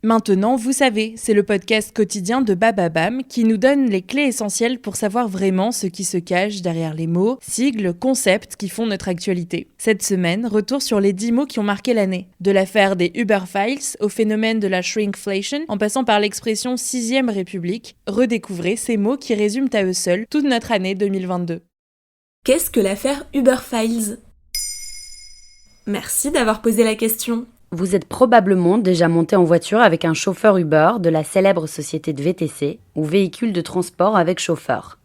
Maintenant, vous savez, c'est le podcast quotidien de Bababam qui nous donne les clés essentielles pour savoir vraiment ce qui se cache derrière les mots, sigles, concepts qui font notre actualité. Cette semaine, retour sur les 10 mots qui ont marqué l'année. De l'affaire des Uber Files au phénomène de la shrinkflation, en passant par l'expression 6ème République, redécouvrez ces mots qui résument à eux seuls toute notre année 2022. Qu'est-ce que l'affaire Uber Files ? Merci d'avoir posé la question. Vous êtes probablement déjà monté en voiture avec un chauffeur Uber de la célèbre société de VTC ou véhicule de transport avec chauffeur.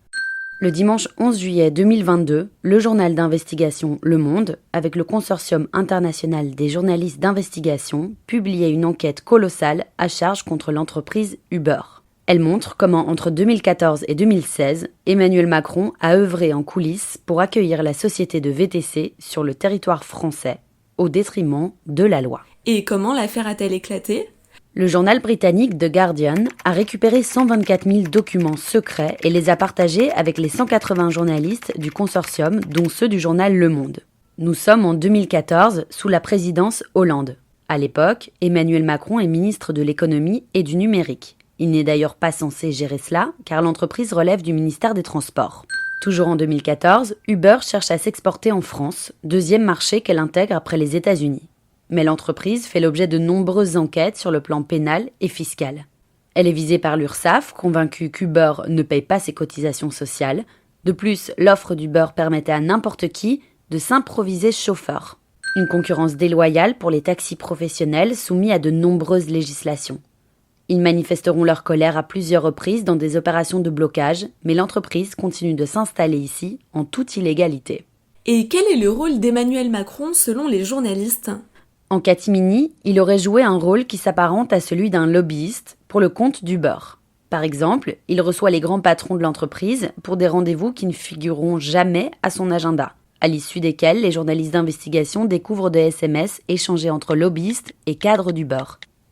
Le dimanche 11 juillet 2022, le journal d'investigation Le Monde, avec le consortium international des journalistes d'investigation, publiait une enquête colossale à charge contre l'entreprise Uber. Elle montre comment, entre 2014 et 2016, Emmanuel Macron a œuvré en coulisses pour accueillir la société de VTC sur le territoire français, au détriment de la loi. Et comment l'affaire a-t-elle éclaté ? Le journal britannique The Guardian a récupéré 124 000 documents secrets et les a partagés avec les 180 journalistes du consortium, dont ceux du journal Le Monde. Nous sommes en 2014, sous la présidence Hollande. À l'époque, Emmanuel Macron est ministre de l'économie et du numérique. Il n'est d'ailleurs pas censé gérer cela, car l'entreprise relève du ministère des Transports. Toujours en 2014, Uber cherche à s'exporter en France, deuxième marché qu'elle intègre après les États-Unis. Mais l'entreprise fait l'objet de nombreuses enquêtes sur le plan pénal et fiscal. Elle est visée par l'URSSAF, convaincue qu'Uber ne paye pas ses cotisations sociales. De plus, l'offre d'Uber permettait à n'importe qui de s'improviser chauffeur. Une concurrence déloyale pour les taxis professionnels soumis à de nombreuses législations. Ils manifesteront leur colère à plusieurs reprises dans des opérations de blocage, mais l'entreprise continue de s'installer ici en toute illégalité. Et quel est le rôle d'Emmanuel Macron selon les journalistes ? En catimini, il aurait joué un rôle qui s'apparente à celui d'un lobbyiste pour le compte d'Uber. Par exemple, il reçoit les grands patrons de l'entreprise pour des rendez-vous qui ne figureront jamais à son agenda, à l'issue desquels les journalistes d'investigation découvrent des SMS échangés entre lobbyistes et cadres d'Uber,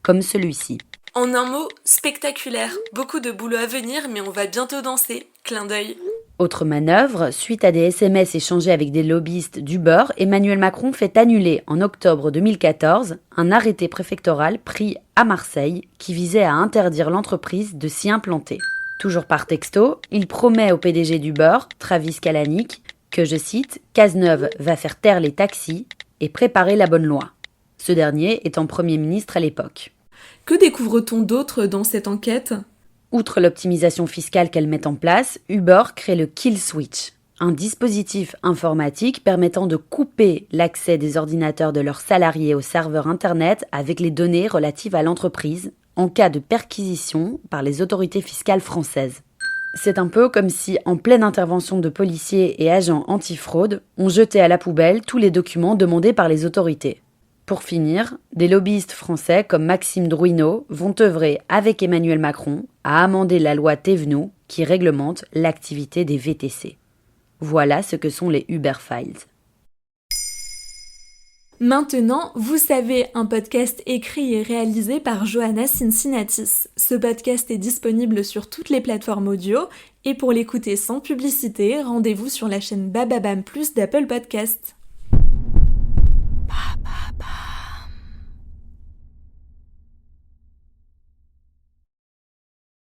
comme celui-ci. En un mot, spectaculaire. Beaucoup de boulot à venir, mais on va bientôt danser. Clin d'œil. Autre manœuvre, suite à des SMS échangés avec des lobbyistes d'Uber, Emmanuel Macron fait annuler en octobre 2014 un arrêté préfectoral pris à Marseille qui visait à interdire l'entreprise de s'y implanter. Toujours par texto, il promet au PDG d'Uber, Travis Kalanick, que, je cite, « Cazeneuve va faire taire les taxis et préparer la bonne loi ». Ce dernier étant Premier ministre à l'époque. Que découvre-t-on d'autre dans cette enquête ? Outre l'optimisation fiscale qu'elle met en place, Uber crée le Kill Switch, un dispositif informatique permettant de couper l'accès des ordinateurs de leurs salariés aux serveurs Internet avec les données relatives à l'entreprise en cas de perquisition par les autorités fiscales françaises. C'est un peu comme si, en pleine intervention de policiers et agents antifraude, on jetait à la poubelle tous les documents demandés par les autorités. Pour finir, des lobbyistes français comme Maxime Drouineau vont œuvrer avec Emmanuel Macron à amender la loi Thévenoud qui réglemente l'activité des VTC. Voilà ce que sont les Uber Files. Maintenant, vous savez, un podcast écrit et réalisé par Johanna Cincinnatis. Ce podcast est disponible sur toutes les plateformes audio et pour l'écouter sans publicité, rendez-vous sur la chaîne Bababam Plus d'Apple Podcasts. Ba, ba, ba.